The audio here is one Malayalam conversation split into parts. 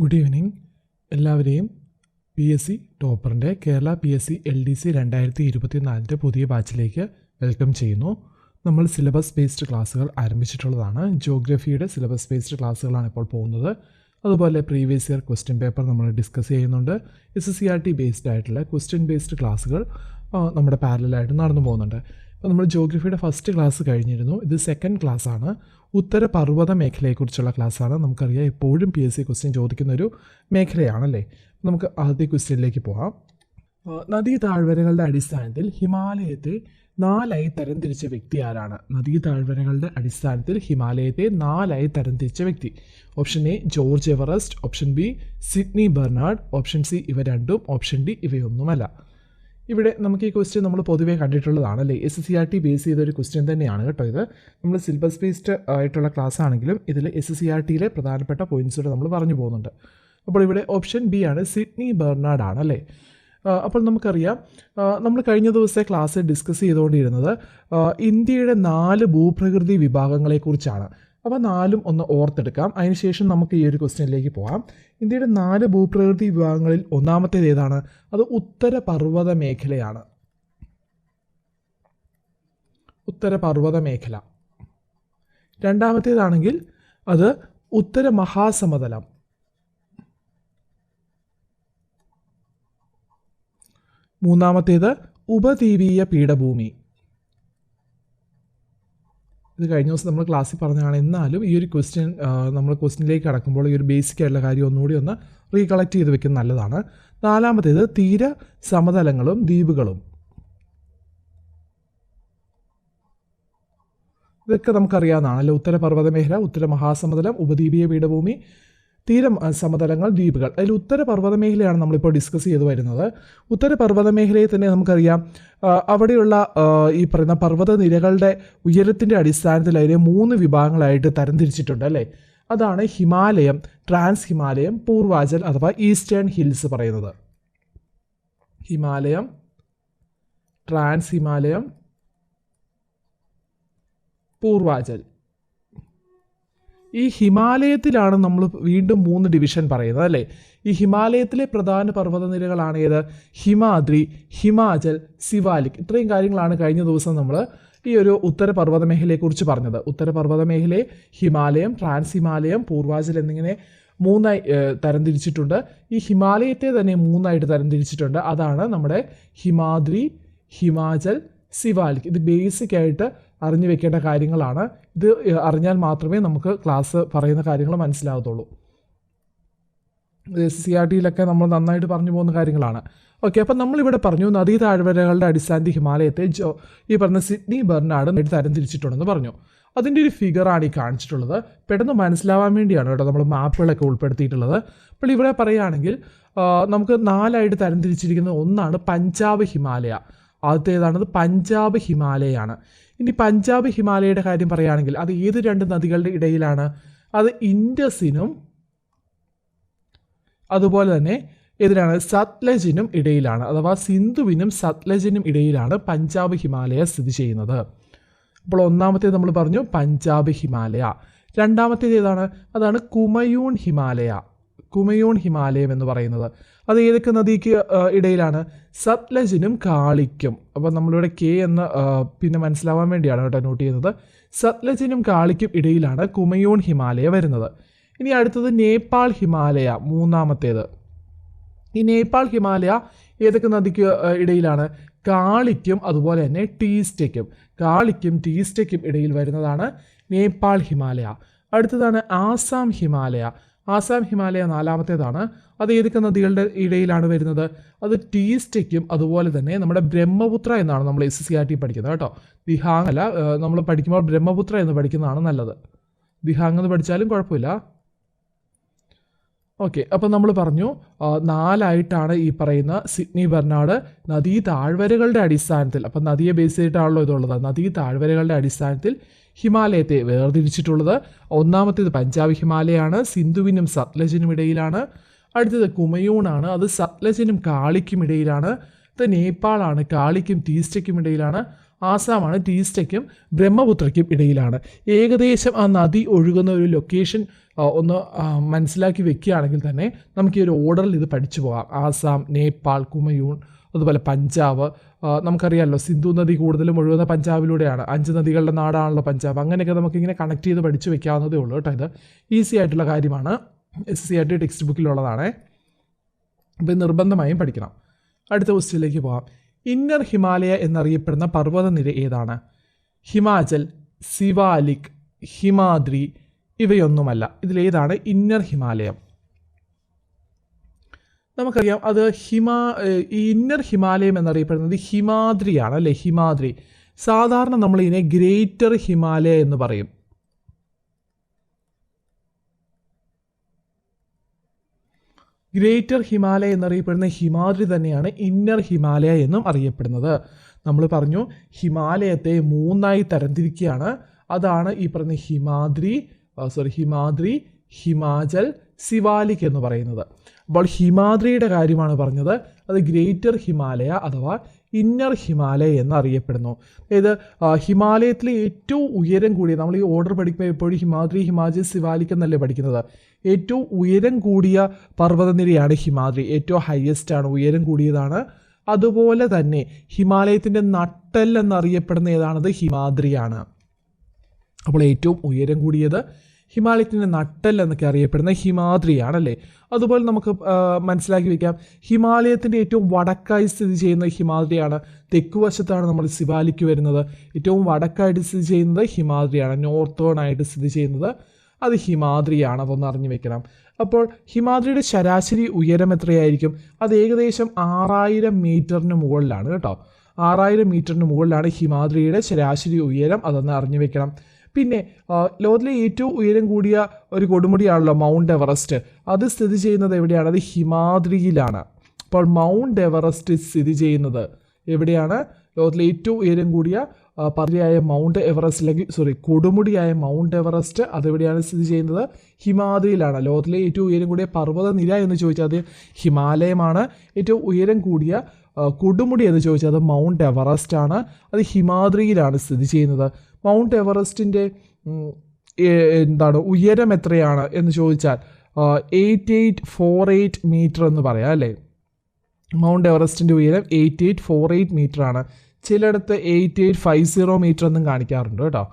Good evening. എല്ലാവരെയും PSC ടോപ്പറിൻ്റെ കേരള PSC LDC 2024 പുതിയ ബാച്ചിലേക്ക് വെൽക്കം ചെയ്യുന്നു. നമ്മൾ സിലബസ് ബേസ്ഡ് ക്ലാസ്സുകൾ ആരംഭിച്ചിട്ടുള്ളതാണ്. ജോഗ്രഫിയുടെ സിലബസ് ബേസ്ഡ് ക്ലാസ്സുകളാണ് ഇപ്പോൾ പോകുന്നത്. അതുപോലെ പ്രീവിയസ് ഇയർ ക്വസ്റ്റ്യൻ പേപ്പർ നമ്മൾ ഡിസ്കസ് ചെയ്യുന്നുണ്ട്. SSCRT ബേസ്ഡ് ആയിട്ടുള്ള ക്വസ്റ്റ്യൻ ബേസ്ഡ് ക്ലാസ്സുകൾ നമ്മുടെ പാരലായിട്ട് നടന്നു പോകുന്നുണ്ട്. അപ്പോൾ നമ്മൾ ജോഗ്രഫിയുടെ ഫസ്റ്റ് ക്ലാസ് കഴിഞ്ഞിരുന്നു. ഇത് സെക്കൻഡ് ക്ലാസ്സാണ്. ഉത്തരപർവ്വത മേഖലയെക്കുറിച്ചുള്ള ക്ലാസ്സാണ്. നമുക്കറിയാം എപ്പോഴും PSC ക്വസ്റ്റ്യൻ ചോദിക്കുന്ന ഒരു മേഖലയാണല്ലേ. നമുക്ക് ആദ്യ ക്വസ്റ്റ്യനിലേക്ക് പോകാം. നദീ താഴ്വരകളുടെ അടിസ്ഥാനത്തിൽ ഹിമാലയത്തെ 4 തരംതിരിച്ച വ്യക്തി ആരാണ്? നദീ താഴ്വരകളുടെ അടിസ്ഥാനത്തിൽ ഹിമാലയത്തെ 4 തരംതിരിച്ച വ്യക്തി. Option A George Everest, option B Sidney Bernard, option C ഇവ രണ്ടും, ഓപ്ഷൻ ഡി ഇവയൊന്നുമല്ല. ഇവിടെ നമുക്ക് ഈ ക്വസ്റ്റ്യൻ നമ്മൾ പൊതുവേ കണ്ടിട്ടുള്ളതാണ് അല്ലേ. SSCRT ബേസ് ചെയ്തൊരു ക്വസ്റ്റ്യൻ തന്നെയാണ് കേട്ടോ ഇത്. നമ്മൾ സിലബസ് ബേസ്ഡ് ആയിട്ടുള്ള ക്ലാസ് ആണെങ്കിലും ഇതിൽ SSCRTയിലെ പ്രധാനപ്പെട്ട പോയിൻറ്റ്സുകൾ നമ്മൾ പറഞ്ഞു പോകുന്നുണ്ട്. അപ്പോൾ ഇവിടെ ഓപ്ഷൻ ബി ആണ്, സിഡ്നി ബെർണാഡ് ആണ് അല്ലേ. അപ്പോൾ നമുക്കറിയാം നമ്മൾ കഴിഞ്ഞ ദിവസത്തെ ക്ലാസ് ഡിസ്കസ് ചെയ്തുകൊണ്ടിരുന്നത് ഇന്ത്യയുടെ 4 ഭൂപ്രകൃതി വിഭാഗങ്ങളെക്കുറിച്ചാണ്. അപ്പോൾ 4ഉം ഒന്ന് ഓർത്തെടുക്കാം. അതിനുശേഷം നമുക്ക് ഈ ഒരു ക്വസ്റ്റ്യനിലേക്ക് പോകാം. ഇന്ത്യയുടെ 4 ഭൂപ്രകൃതി വിഭാഗങ്ങളിൽ ഒന്നാമത്തേത് ഏതാണ്? അത് ഉത്തരപർവ്വത മേഖലയാണ്. ഉത്തരപർവ്വത മേഖല. രണ്ടാമത്തേതാണെങ്കിൽ അത് ഉത്തര മഹാസമതലം. മൂന്നാമത്തേത് ഉപദ്വീപീയ പീഠഭൂമി. ഇത് കഴിഞ്ഞ ദിവസം നമ്മൾ ക്ലാസ്സിൽ പറഞ്ഞതാണ്. എന്നാലും ഈ ഒരു ക്വസ്റ്റ്യൻ നമ്മൾ ക്വസ്റ്റ്യനിലേക്ക് കടക്കുമ്പോൾ ഈ ഒരു ബേസിക് ആയിട്ടുള്ള കാര്യം ഒന്നുകൂടി ഒന്ന് റീകളക്ട് ചെയ്ത് വെക്കുന്നത് നല്ലതാണ്. നാലാമത്തേത് തീര സമതലങ്ങളും ദ്വീപുകളും. ഇതൊക്കെ നമുക്കറിയാവുന്നതാണല്ലോ. ഉത്തരപർവ്വത മേഖല, ഉത്തര മഹാസമതലം, ഉപദ്വീപീയ പീഠഭൂമി, തീര സമതലങ്ങൾ, ദ്വീപുകൾ. അതിൽ ഉത്തരപർവ്വത മേഖലയാണ് നമ്മളിപ്പോൾ ഡിസ്കസ് ചെയ്ത് വരുന്നത്. ഉത്തരപർവ്വത മേഖലയെ തന്നെ നമുക്കറിയാം അവിടെയുള്ള ഈ പറയുന്ന പർവ്വത നിരകളുടെ ഉയരത്തിൻ്റെ അടിസ്ഥാനത്തിൽ അതിനെ 3 വിഭാഗങ്ങളായിട്ട് തരംതിരിച്ചിട്ടുണ്ട് അല്ലേ. അതാണ് ഹിമാലയം, ട്രാൻസ് ഹിമാലയം, പൂർവാചൽ അഥവാ ഈസ്റ്റേൺ ഹിൽസ് പറയുന്നത്. ഹിമാലയം, ട്രാൻസ് ഹിമാലയം, പൂർവാചൽ. ഈ ഹിമാലയത്തിലാണ് നമ്മൾ വീണ്ടും 3 ഡിവിഷൻ പറയുന്നത് അല്ലേ. ഈ ഹിമാലയത്തിലെ പ്രധാന പർവ്വതനിരകളാണ് ഏത്? ഹിമാദ്രി, ഹിമാചൽ, സിവാലിക്. ഇത്രയും കാര്യങ്ങളാണ് കഴിഞ്ഞ ദിവസം നമ്മൾ ഈ ഒരു ഉത്തരപർവ്വത മേഖലയെക്കുറിച്ച് പറഞ്ഞത്. ഉത്തരപർവ്വത മേഖലയെ ഹിമാലയം, ട്രാൻസ് ഹിമാലയം, പൂർവാചൽ എന്നിങ്ങനെ 3ആയി തരംതിരിച്ചിട്ടുണ്ട്. ഈ ഹിമാലയത്തെ തന്നെ 3ആയിട്ട് തരംതിരിച്ചിട്ടുണ്ട്. അതാണ് നമ്മുടെ ഹിമാദ്രി, ഹിമാചൽ, സിവാലിക്. ഇത് ബേസിക് ആയിട്ട് അറിഞ്ഞു വെക്കേണ്ട കാര്യങ്ങളാണ്. ഇത് അറിഞ്ഞാൽ മാത്രമേ നമുക്ക് ക്ലാസ് പറയുന്ന കാര്യങ്ങൾ മനസ്സിലാകത്തുള്ളൂ. SSCRTയിലൊക്കെ നമ്മൾ നന്നായിട്ട് പറഞ്ഞു പോകുന്ന കാര്യങ്ങളാണ്. ഓക്കെ, അപ്പം നമ്മളിവിടെ പറഞ്ഞു നദീ താഴ്വരകളുടെ അടിസ്ഥാനത്തിൽ ഹിമാലയത്തെ ഈ പറഞ്ഞ സിഡ്നി ബെർണാഡ് തരംതിരിച്ചിട്ടുണ്ടെന്ന് പറഞ്ഞു. അതിൻ്റെ ഒരു ഫിഗറാണ് ഈ കാണിച്ചിട്ടുള്ളത്. പെട്ടെന്ന് മനസ്സിലാവാൻ വേണ്ടിയാണ് കേട്ടോ നമ്മൾ മാപ്പുകളൊക്കെ ഉൾപ്പെടുത്തിയിട്ടുള്ളത്. അപ്പോൾ ഇവിടെ പറയുകയാണെങ്കിൽ നമുക്ക് 4ആയിട്ട് തരംതിരിച്ചിരിക്കുന്നത് ഒന്നാണ് പഞ്ചാബ് ഹിമാലയ. ആദ്യത്തേതാണത് പഞ്ചാബ് ഹിമാലയാണ്. ഇനി പഞ്ചാബ് ഹിമാലയയുടെ കാര്യം പറയുകയാണെങ്കിൽ അത് ഏത് 2 നദികളുടെ ഇടയിലാണ്? അത് ഇൻഡസിനും അതുപോലെ തന്നെ എതിരാണ് സത്ലജിനും ഇടയിലാണ്. അഥവാ സിന്ധുവിനും സത്ലജിനും ഇടയിലാണ് പഞ്ചാബ് ഹിമാലയ സ്ഥിതി ചെയ്യുന്നത്. അപ്പോൾ ഒന്നാമത്തേത് നമ്മൾ പറഞ്ഞു പഞ്ചാബ് ഹിമാലയ. രണ്ടാമത്തേത് ഏതാണ്? അതാണ് കുമയൂൺ ഹിമാലയ. കുമയൂൺ ഹിമാലയം എന്ന് പറയുന്നത് അത് ഏതൊക്കെ നദിക്ക് ഇടയിലാണ്? സത്ലജിനും കാളിക്കും. അപ്പോൾ നമ്മളിവിടെ K എന്ന് പിന്നെ മനസ്സിലാവാൻ വേണ്ടിയാണ് കേട്ടോ നോട്ട് ചെയ്യുന്നത്. സത്ലജിനും കാളിക്കും ഇടയിലാണ് കുമയൂൺ ഹിമാലയ വരുന്നത്. ഇനി അടുത്തത് നേപ്പാൾ ഹിമാലയ, മൂന്നാമത്തേത്. ഈ നേപ്പാൾ ഹിമാലയ ഏതൊക്കെ നദിക്ക് ഇടയിലാണ്? കാളിക്കും അതുപോലെ തന്നെ ടീസ്റ്റയ്ക്കും. കാളിക്കും ടീസ്റ്റയ്ക്കും ഇടയിൽ വരുന്നതാണ് നേപ്പാൾ ഹിമാലയ. അടുത്തതാണ് ആസാം ഹിമാലയ. ആസാം ഹിമാലയ 4ാമത്തേതാണ്. അത് ഏതൊക്കെ നദികളുടെ ഇടയിലാണ് വരുന്നത്? അത് ടീസ്റ്റയ്ക്കും അതുപോലെ തന്നെ നമ്മുടെ ബ്രഹ്മപുത്ര എന്നാണ് നമ്മൾ SSCRT പഠിക്കുന്നത് കേട്ടോ. ദിഹാങ് അല്ല, നമ്മൾ പഠിക്കുമ്പോൾ ബ്രഹ്മപുത്ര എന്ന് പഠിക്കുന്നതാണ് നല്ലത്. ദിഹാങ് എന്ന് പഠിച്ചാലും കുഴപ്പമില്ല. ഓക്കെ, അപ്പോൾ നമ്മൾ പറഞ്ഞു 4ആയിട്ടാണ് ഈ പറയുന്ന സിഡ്നി ബെർണാഡ് നദീ താഴ്വരകളുടെ അടിസ്ഥാനത്തിൽ, അപ്പം നദിയെ ബേസ് ചെയ്തിട്ടാണല്ലോ ഇതുള്ളത്, നദീ താഴ്വരകളുടെ അടിസ്ഥാനത്തിൽ ഹിമാലയത്തെ വേർതിരിച്ചിട്ടുള്ളത്. ഒന്നാമത്തേത് പഞ്ചാബ് ഹിമാലയാണ്, സിന്ധുവിനും സത്ലജിനും ഇടയിലാണ്. അടുത്തത് കുമയൂണാണ്, അത് സത്ലജിനും കാളിക്കും ഇടയിലാണ്. ഇത് നേപ്പാളാണ്, കാളിക്കും ടീസ്റ്റയ്ക്കും ഇടയിലാണ്. ആസാമാണ് ടീസ്റ്റയ്ക്കും ബ്രഹ്മപുത്രയ്ക്കും ഇടയിലാണ്. ഏകദേശം ആ നദി ഒഴുകുന്ന ഒരു ലൊക്കേഷൻ ഒന്ന് മനസ്സിലാക്കി വെക്കുകയാണെങ്കിൽ തന്നെ നമുക്ക് ഈ ഒരു ഓർഡറിൽ ഇത് പഠിച്ചു പോകാം. ആസാം, നേപ്പാൾ, കുമയൂൺ, അതുപോലെ പഞ്ചാബ്. നമുക്കറിയാമല്ലോ സിന്ധു നദി കൂടുതലും ഒഴുകുന്ന പഞ്ചാബിലൂടെയാണ്. 5 നദികളുടെ നാടാണല്ലോ പഞ്ചാബ്. അങ്ങനെയൊക്കെ നമുക്കിങ്ങനെ കണക്ട് ചെയ്ത് പഠിച്ചു വെക്കാവുന്നതേ ഉള്ളൂ കേട്ടോ. ഇത് ഈസി ആയിട്ടുള്ള കാര്യമാണ്. SCERT ടെക്സ്റ്റ് ബുക്കിലുള്ളതാണ്. അപ്പോൾ നിർബന്ധമായും പഠിക്കണം. അടുത്ത ക്വസ്റ്റ്യനിലേക്ക് പോകാം. ഇന്നർ ഹിമാലയ എന്നറിയപ്പെടുന്ന പർവ്വതനിര ഏതാണ്? ഹിമാചൽ, സിവാലിക്, ഹിമാദ്രി ഇവയൊന്നുമല്ല. ഇതിലേതാണ് ഇന്നർ ഹിമാലയം? നമുക്കറിയാം അത് ഈ ഇന്നർ ഹിമാലയം എന്നറിയപ്പെടുന്നത് ഹിമാദ്രിയാണ് അല്ലേ? ഹിമാദ്രി. സാധാരണ നമ്മൾ ഇതിനെ ഗ്രേറ്റർ ഹിമാലയ എന്ന് പറയും. ഗ്രേറ്റർ ഹിമാലയ എന്നറിയപ്പെടുന്ന ഹിമാദ്രി തന്നെയാണ് ഇന്നർ ഹിമാലയ എന്നും അറിയപ്പെടുന്നത്. നമ്മൾ പറഞ്ഞു ഹിമാലയത്തെ 3ആയി തരംതിരിക്കുകയാണ്. അതാണ് ഈ പറഞ്ഞ ഹിമാദ്രി, ഹിമാചൽ, സിവാലിക് എന്ന് പറയുന്നത്. അപ്പോൾ ഹിമാദ്രിയുടെ കാര്യമാണ് പറഞ്ഞത്. അത് ഗ്രേറ്റർ ഹിമാലയ അഥവാ ഇന്നർ ഹിമാലയ എന്നറിയപ്പെടുന്നു. അതായത് ഹിമാലയത്തിലെ ഏറ്റവും ഉയരം കൂടിയ, നമ്മൾ ഈ ഓർഡർ പഠിക്കുമ്പോൾ എപ്പോഴും ഹിമാദ്രി, ഹിമാചൽ, സിവാലിക് എന്നല്ലേ പഠിക്കുന്നത്. ഏറ്റവും ഉയരം കൂടിയ പർവ്വതനിരയാണ് ഹിമാദ്രി. ഏറ്റവും ഹയസ്റ്റ് ആണ്, ഉയരം കൂടിയതാണ്. അതുപോലെ തന്നെ ഹിമാലയത്തിൻ്റെ നട്ടെൽ എന്നറിയപ്പെടുന്ന ഏതാണത്? ഹിമാദ്രിയാണ്. അപ്പോൾ ഏറ്റവും ഉയരം കൂടിയത് ഹിമാലയത്തിൻ്റെ നട്ടെൽ എന്നൊക്കെ അറിയപ്പെടുന്ന ഹിമാദ്രിയാണല്ലേ. അതുപോലെ നമുക്ക് മനസ്സിലാക്കി വയ്ക്കാം, ഹിമാലയത്തിൻ്റെ ഏറ്റവും വടക്കായി സ്ഥിതി ചെയ്യുന്ന ഹിമാദ്രിയാണ്. തെക്കുവശത്താണ് നമ്മൾ സിവാലിക്ക് വരുന്നത്. ഏറ്റവും വടക്കായിട്ട് സ്ഥിതി ചെയ്യുന്നത് ഹിമാദ്രിയാണ്. നോർത്തേൺ ആയിട്ട് സ്ഥിതി ചെയ്യുന്നത് അത് ഹിമാദ്രിയാണ്. അതൊന്ന് അറിഞ്ഞു വെക്കണം. അപ്പോൾ ഹിമാദ്രിയുടെ ശരാശരി ഉയരം എത്രയായിരിക്കും? അത് ഏകദേശം 6000 മീറ്ററിന് മുകളിലാണ് കേട്ടോ. 6000 മീറ്ററിന് മുകളിലാണ് ഹിമാദ്രിയുടെ ശരാശരി ഉയരം. അതൊന്ന് അറിഞ്ഞു വെക്കണം. പിന്നെ ലോകത്തിലെ ഏറ്റവും ഉയരം കൂടിയ ഒരു കൊടുമുടിയാണല്ലോ മൗണ്ട് എവറസ്റ്റ്. അത് സ്ഥിതി ചെയ്യുന്നത് എവിടെയാണ്? അത് ഹിമാദ്രിയിലാണ്. അപ്പോൾ മൗണ്ട് എവറസ്റ്റ് സ്ഥിതി ചെയ്യുന്നത് എവിടെയാണ്? ലോകത്തിലെ ഏറ്റവും ഉയരം കൂടിയ പർവ്വതയായ മൗണ്ട് എവറസ്റ്റ്, അല്ലെങ്കിൽ കൊടുമുടിയായ മൗണ്ട് എവറസ്റ്റ് അതെവിടെയാണ് സ്ഥിതി ചെയ്യുന്നത്? ഹിമാദ്രിയിലാണ്. ലോകത്തിലെ ഏറ്റവും ഉയരം കൂടിയ പർവ്വതനിര എന്ന് ചോദിച്ചാൽ അത് ഹിമാലയമാണ്. ഏറ്റവും ഉയരം കൂടിയ കൊടുമുടി എന്ന് ചോദിച്ചാൽ അത് മൗണ്ട് എവറസ്റ്റ് ആണ്. അത് ഹിമാദ്രിയിലാണ് സ്ഥിതി ചെയ്യുന്നത്. മൗണ്ട് എവറസ്റ്റിൻ്റെ ഉയരം എത്രയാണ് എന്ന് ചോദിച്ചാൽ 8848 മീറ്റർ എന്ന് പറയാം അല്ലേ. മൗണ്ട് എവറസ്റ്റിൻ്റെ ഉയരം 8848 മീറ്റർ ആണ്. ചിലയിടത്ത് 8850 മീറ്റർ എന്നും കാണിക്കാറുണ്ട് കേട്ടോ.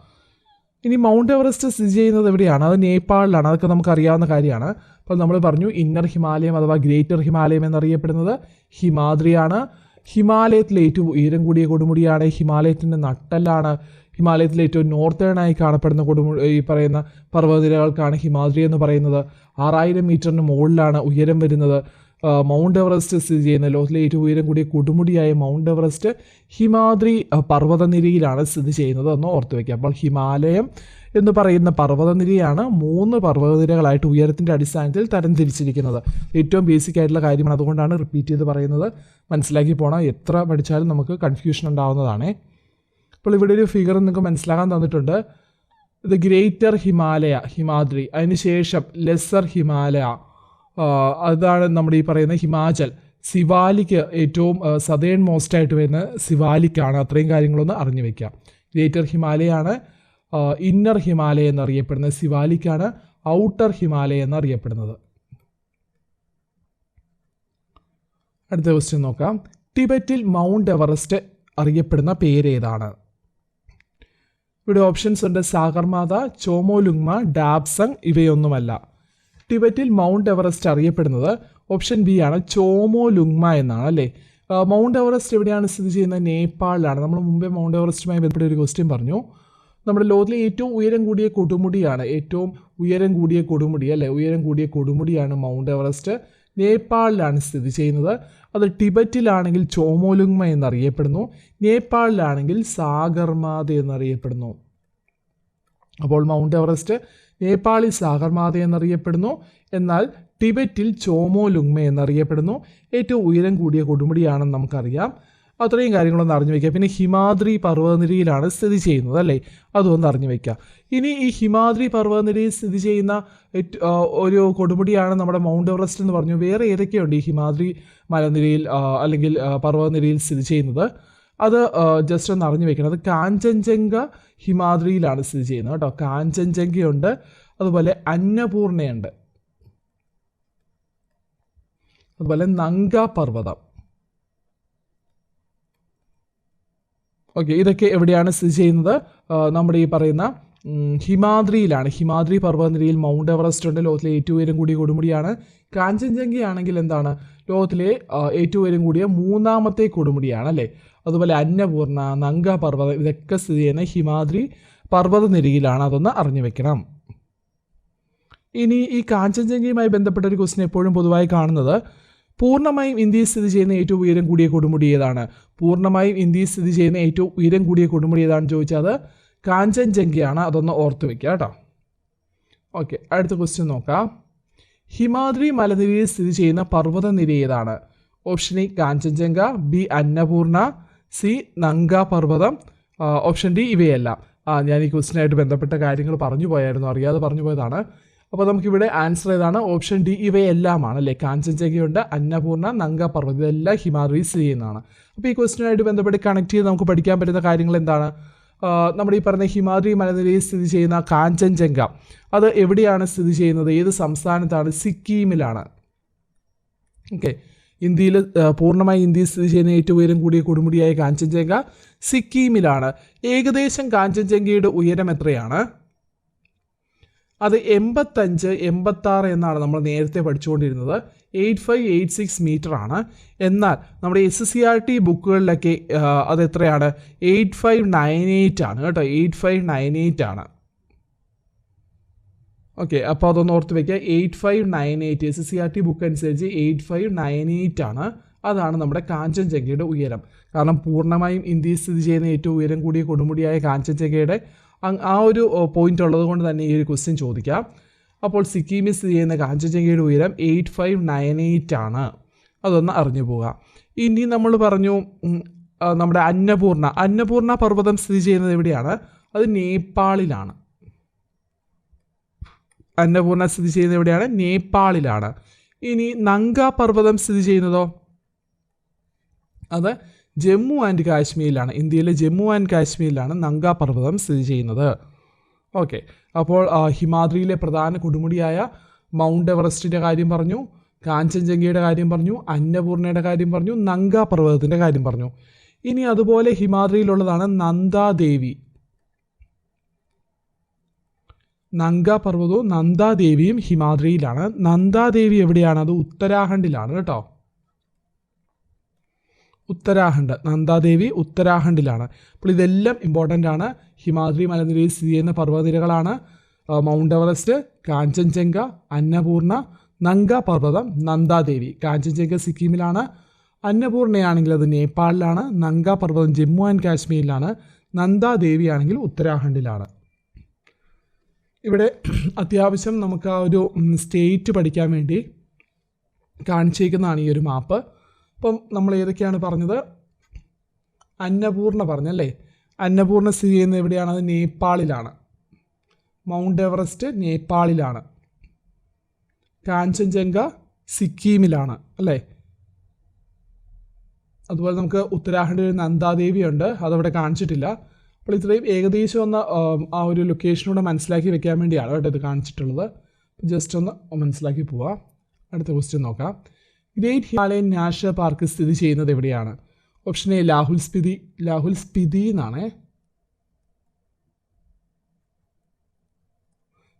ഇനി മൗണ്ട് എവറസ്റ്റ് സ്ഥിതി ചെയ്യുന്നത് എവിടെയാണ്? അത് നേപ്പാളിലാണ്. അതൊക്കെ നമുക്കറിയാവുന്ന കാര്യമാണ്. അപ്പോൾ നമ്മൾ പറഞ്ഞു ഇന്നർ ഹിമാലയം അഥവാ ഗ്രേറ്റർ ഹിമാലയം എന്നറിയപ്പെടുന്നത് ഹിമാദ്രിയാണ്. ഹിമാലയത്തിലെ ഏറ്റവും ഉയരം കൂടിയ കൊടുമുടിയാണ്. ഹിമാലയത്തിൻ്റെ നട്ടെല്ലാണ്. ഹിമാലയത്തിലെ ഏറ്റവും നോർത്തേണായി കാണപ്പെടുന്ന ഈ പറയുന്ന പർവ്വതനിരകൾക്കാണ് ഹിമാദ്രി എന്ന് പറയുന്നത്. 6000 മീറ്ററിന് മുകളിലാണ് ഉയരം വരുന്നത്. മൗണ്ട് എവറസ്റ്റ് സ്ഥിതി ചെയ്യുന്ന ലോകത്തിലെ ഏറ്റവും ഉയരം കൂടിയ കൊടുമുടിയായ മൗണ്ട് എവറസ്റ്റ് ഹിമാദ്രി പർവ്വതനിരയിലാണ് സ്ഥിതി ചെയ്യുന്നത് എന്ന് ഓർത്ത് വയ്ക്കുക. അപ്പോൾ ഹിമാലയം എന്ന് പറയുന്ന പർവ്വതനിരയാണ് 3 പർവ്വതനിരകളായിട്ട് ഉയരത്തിൻ്റെ അടിസ്ഥാനത്തിൽ തരംതിരിച്ചിരിക്കുന്നത്. ഏറ്റവും ബേസിക് ആയിട്ടുള്ള കാര്യമാണ്. അതുകൊണ്ടാണ് റിപ്പീറ്റ് ചെയ്ത് പറയുന്നത്. മനസ്സിലാക്കി പോകണം. എത്ര പഠിച്ചാലും നമുക്ക് കൺഫ്യൂഷൻ ഉണ്ടാവുന്നതാണ്. അപ്പോൾ ഇവിടെ ഒരു ഫിഗർ നിങ്ങൾക്ക് മനസ്സിലാക്കാൻ തന്നിട്ടുണ്ട്. ഇത് ഗ്രേറ്റർ ഹിമാലയ ഹിമാദ്രി, അതിനുശേഷം ലെസ്സർ ഹിമാലയ അതാണ് നമ്മുടെ ഈ പറയുന്ന ഹിമാചൽ, സിവാലിക്ക് ഏറ്റവും സദേൺ മോസ്റ്റ് ആയിട്ട് വരുന്ന സിവാലിക്കാണ്. അത്രയും കാര്യങ്ങളൊന്ന് അറിഞ്ഞു വയ്ക്കാം. ഗ്രേറ്റർ ഹിമാലയാണ് ഇന്നർ ഹിമാലയ എന്നറിയപ്പെടുന്നത്. സിവാലിക്കാണ് ഔട്ടർ ഹിമാലയ എന്നറിയപ്പെടുന്നത്. അടുത്ത ക്വസ്റ്റ്യൻ നോക്കാം. ടിബറ്റിൽ മൗണ്ട് എവറസ്റ്റ് അറിയപ്പെടുന്ന പേരേതാണ്? ഇവിടെ ഓപ്ഷൻസ് ഉണ്ട്. സാഗർമാത, ചോമോലുങ്മ, ഡാബ്സങ് ഇവയൊന്നുമല്ല. ടിബറ്റിൽ മൗണ്ട് എവറസ്റ്റ് അറിയപ്പെടുന്നത് ഓപ്ഷൻ ബി ആണ്, ചോമോലുങ്മ എന്നാണ് അല്ലേ. മൗണ്ട് എവറസ്റ്റ് എവിടെയാണ് സ്ഥിതി ചെയ്യുന്നത്? നേപ്പാളിലാണ്. നമ്മൾ മുമ്പേ മൗണ്ട് എവറസ്റ്റുമായി ബന്ധപ്പെട്ട ഒരു ക്വസ്റ്റ്യൻ പറഞ്ഞു. നമ്മുടെ ലോകത്തിലെ ഏറ്റവും ഉയരം കൂടിയ കൊടുമുടിയാണ്. ഏറ്റവും ഉയരം കൂടിയ കൊടുമുടി അല്ലേ, ഉയരം കൂടിയ കൊടുമുടിയാണ് മൗണ്ട് എവറസ്റ്റ്. നേപ്പാളിലാണ് സ്ഥിതി ചെയ്യുന്നത്. അത് ടിബറ്റിലാണെങ്കിൽ ചോമോലുങ്മ എന്നറിയപ്പെടുന്നു. നേപ്പാളിലാണെങ്കിൽ സാഗർമാത എന്നറിയപ്പെടുന്നു. അപ്പോൾ മൗണ്ട് എവറസ്റ്റ് നേപ്പാളിൽ സാഗർമാത എന്നറിയപ്പെടുന്നു. എന്നാൽ ടിബറ്റിൽ ചോമോലുങ്മ എന്നറിയപ്പെടുന്നു. ഏറ്റവും ഉയരം കൂടിയ കൊടുമുടിയാണെന്ന് നമുക്കറിയാം. അത്രയും കാര്യങ്ങളൊന്ന് അറിഞ്ഞു വയ്ക്കുക. പിന്നെ ഹിമാദ്രി പർവ്വതനിരയിലാണ് സ്ഥിതി ചെയ്യുന്നത് അല്ലേ, അതും അറിഞ്ഞു വയ്ക്കുക. ഇനി ഈ ഹിമാദ്രി പർവ്വതനിരയിൽ സ്ഥിതി ചെയ്യുന്ന ഒരു കൊടുമുടിയാണ് നമ്മുടെ മൗണ്ട് എവറസ്റ്റ് എന്ന് പറഞ്ഞു. വേറെ ഏതൊക്കെയുണ്ട് ഈ ഹിമാദ്രി മലനിരയിൽ അല്ലെങ്കിൽ പർവ്വതനിരയിൽ സ്ഥിതി ചെയ്യുന്നത്? അത് ജസ്റ്റ് ഒന്ന് അറിഞ്ഞു വെക്കണം. അത് കാഞ്ചൻജംഗ ഹിമാദ്രിയിലാണ് സ്ഥിതി ചെയ്യുന്നത് കേട്ടോ. കാഞ്ചൻജംഗയുണ്ട്, അതുപോലെ അന്നപൂർണയുണ്ട്, അതുപോലെ നങ്ക പർവ്വതം. ഓക്കെ, ഇതൊക്കെ എവിടെയാണ് സ്ഥിതി ചെയ്യുന്നത്? നമ്മുടെ ഈ പറയുന്ന ഹിമാദ്രിയിലാണ്. ഹിമാദ്രി പർവ്വതനിരയിൽ മൗണ്ട് എവറസ്റ്റ് ഉണ്ട്, ലോകത്തിലെ ഏറ്റവും ഉയരം കൂടിയ കൊടുമുടിയാണ്. കാഞ്ചൻജംഗയാണെങ്കിൽ എന്താണ്? ലോകത്തിലെ ഏറ്റവും ഉയരം കൂടിയ 3ാമത്തെ കൊടുമുടിയാണ് അല്ലേ. അതുപോലെ അന്നപൂർണ, നങ്ക പർവ്വതം ഇതൊക്കെ സ്ഥിതി ചെയ്യുന്ന ഹിമാദ്രി പർവ്വതനിരയിലാണ്. അതൊന്ന് അറിഞ്ഞു വെക്കണം. ഇനി ഈ കാഞ്ചൻജംഗയുമായി ബന്ധപ്പെട്ട ഒരു ക്വസ്റ്റ്യൻ എപ്പോഴും പൊതുവായി കാണുന്നത്, പൂർണ്ണമായും ഇന്ത്യയിൽ സ്ഥിതി ചെയ്യുന്ന ഏറ്റവും ഉയരം കൂടിയ കൊടുമുടി ഏതാണ്? പൂർണ്ണമായും ഇന്ത്യയിൽ സ്ഥിതി ചെയ്യുന്ന ഏറ്റവും ഉയരം കൂടിയ കൊടുമുടി ഏതാണെന്ന് ചോദിച്ചാൽ അത് കാഞ്ചൻജംഗയാണ്. അതൊന്ന് ഓർത്ത് വെക്കുക കേട്ടോ. ഓക്കെ, അടുത്ത ക്വസ്റ്റ്യൻ നോക്കാം. ഹിമാദ്രി മലനിരയിൽ സ്ഥിതി ചെയ്യുന്ന പർവ്വതനിര ഏതാണ്? Option A Kanchenjunga, B Annapurna, C Nanga പർവ്വതം, ഓപ്ഷൻ ഡി ഇവയെല്ലാം. ഞാൻ ഈ ക്വസ്റ്റ്യനായിട്ട് ബന്ധപ്പെട്ട കാര്യങ്ങൾ പറഞ്ഞു പോയായിരുന്നു, അറിയാതെ പറഞ്ഞു പോയതാണ്. അപ്പോൾ നമുക്കിവിടെ ആൻസർ ഏതാണ്? ഓപ്ഷൻ ഡി ഇവയെല്ലാമാണ് അല്ലേ. കാഞ്ചൻജംഗയുണ്ട്, അന്നപൂർണ, നങ്ക പർവ്വതം ഇതെല്ലാം ഹിമാദ്രിയിൽ സ്ഥിതി ചെയ്യുന്നതാണ്. അപ്പോൾ ഈ ക്വസ്റ്റ്യനായിട്ട് ബന്ധപ്പെട്ട് കണക്ട് ചെയ്ത് നമുക്ക് പഠിക്കാൻ പറ്റുന്ന കാര്യങ്ങൾ എന്താണ്? നമ്മുടെ ഈ പറഞ്ഞ ഹിമാദ്രി മലനിരയിൽ സ്ഥിതി ചെയ്യുന്ന കാഞ്ചൻജംഗ അത് എവിടെയാണ് സ്ഥിതി ചെയ്യുന്നത്? ഏത് സംസ്ഥാനത്താണ്? സിക്കിമിലാണ്. ഓക്കെ, ഇന്ത്യയിൽ പൂർണ്ണമായി ഇന്ത്യയിൽ സ്ഥിതി ചെയ്യുന്ന ഏറ്റവും ഉയരം കൂടിയ കൊടുമുടിയായ കാഞ്ചൻജംഗ സിക്കിമിലാണ്. ഏകദേശം കാഞ്ചൻജംഗയുടെ ഉയരം എത്രയാണ്? അത് 85-86 എന്നാണ് നമ്മൾ നേരത്തെ പഠിച്ചുകൊണ്ടിരുന്നത്. 8586 മീറ്റർ ആണ്. എന്നാൽ നമ്മുടെ SCRT ബുക്കുകളിലൊക്കെ അത് എത്രയാണ്? 8598 ആണ് കേട്ടോ. 8598 ആണ്. ഓക്കെ, അപ്പോൾ അതൊന്ന് ഓർത്ത് വയ്ക്കുക. 8598 SCRT ബുക്ക് അനുസരിച്ച് 8598 ആണ്. അതാണ് നമ്മുടെ കാഞ്ചൻജംഗയുടെ ഉയരം. കാരണം പൂർണ്ണമായും ഇന്ത്യയിൽ സ്ഥിതി ചെയ്യുന്ന ഏറ്റവും ഉയരം കൂടിയ കൊടുമുടിയായ കാഞ്ചൻജംഗയുടെ ആ ഒരു പോയിന്റ് ഉള്ളത് കൊണ്ട് തന്നെ ഈ ഒരു ക്വസ്റ്റ്യൻ ചോദിക്കാം. അപ്പോൾ സിക്കിമിൽ സ്ഥിതി ചെയ്യുന്ന കാഞ്ചൻജംഗയുടെ ഉയരം 8598 ആണ്. അതൊന്ന് അറിഞ്ഞു പോവുക. ഇനി നമ്മൾ പറഞ്ഞു നമ്മുടെ അന്നപൂർണ പർവ്വതം സ്ഥിതി ചെയ്യുന്നത് എവിടെയാണ്? അത് നേപ്പാളിലാണ്. അന്നപൂർണ സ്ഥിതി ചെയ്യുന്നത് എവിടെയാണ്? നേപ്പാളിലാണ്. ഇനി നങ്ക പർവ്വതം സ്ഥിതി ചെയ്യുന്നതോ? അത് ജമ്മു ആൻഡ് കാശ്മീരിലാണ്. ഇന്ത്യയിലെ ജമ്മു ആൻഡ് കാശ്മീരിലാണ് നങ്ക പർവ്വതം സ്ഥിതി ചെയ്യുന്നത്. ഓക്കെ, അപ്പോൾ ഹിമാദ്രിയിലെ പ്രധാന കൊടുമുടിയായ മൗണ്ട് എവറസ്റ്റിൻ്റെ കാര്യം പറഞ്ഞു, കാഞ്ചൻജംഗയുടെ കാര്യം പറഞ്ഞു, അന്നപൂർണയുടെ കാര്യം പറഞ്ഞു, നങ്ക പർവ്വതത്തിൻ്റെ കാര്യം പറഞ്ഞു. ഇനി അതുപോലെ ഹിമാദ്രിയിലുള്ളതാണ് നന്ദാദേവി. നങ്ക പർവ്വതവും നന്ദാദേവിയും ഹിമാദ്രിയിലാണ്. നന്ദാദേവി എവിടെയാണ്? അത് ഉത്തരാഖണ്ഡിലാണ് കേട്ടോ. ഉത്തരാഖണ്ഡ്, നന്ദാദേവി ഉത്തരാഖണ്ഡിലാണ്. അപ്പോൾ ഇതെല്ലാം ഇമ്പോർട്ടൻ്റ് ആണ്. ഹിമാദ്രി മലനിരയിൽ സ്ഥിതി ചെയ്യുന്ന പർവ്വതനിരകളാണ് മൗണ്ട് എവറസ്റ്റ്, കാഞ്ചൻജംഗ, അന്നപൂർണ, നങ്ക പർവ്വതം, നന്ദാദേവി. കാഞ്ചൻജംഗ സിക്കിമിലാണ്, അന്നപൂർണയാണെങ്കിൽ അത് നേപ്പാളിലാണ്, നങ്ക പർവ്വതം ജമ്മു ആൻഡ് കാശ്മീരിലാണ്, നന്ദാദേവി ആണെങ്കിൽ ഉത്തരാഖണ്ഡിലാണ്. ഇവിടെ അത്യാവശ്യം നമുക്ക് ആ ഒരു സ്റ്റേറ്റ് പഠിക്കാൻ വേണ്ടി കാണിച്ചേക്കുന്നതാണ് ഈ ഒരു മാപ്പ്. അപ്പം നമ്മൾ ഏതൊക്കെയാണ് പറഞ്ഞത്? അന്നപൂർണ പറഞ്ഞല്ലേ. അന്നപൂർണ സ്ഥിതി ചെയ്യുന്നത് എവിടെയാണ്? അത് നേപ്പാളിലാണ്. മൗണ്ട് എവറസ്റ്റ് നേപ്പാളിലാണ്. കാഞ്ചൻജംഗ സിക്കിമിലാണ് അല്ലേ. അതുപോലെ നമുക്ക് ഉത്തരാഖണ്ഡിൽ നന്ദാദേവി ഉണ്ട്, അതവിടെ കാണിച്ചിട്ടില്ല. അപ്പോൾ ഇത്രയും ഏകദേശം ഒന്ന് ആ ഒരു ലൊക്കേഷനൂടെ മനസ്സിലാക്കി വെക്കാൻ വേണ്ടിയാണ് കേട്ടോ ഇത് കാണിച്ചിട്ടുള്ളത്. ജസ്റ്റ് ഒന്ന് മനസ്സിലാക്കി പോവാം. അടുത്ത ക്വസ്റ്റ്യൻ നോക്കാം. ഗ്രേറ്റ് ഹിമാലയൻ നാഷണൽ പാർക്ക് സ്ഥിതി ചെയ്യുന്നത് എവിടെയാണ്? ഓപ്ഷൻ എ ലാഹുൽ സ്പിതി എന്നാണ്.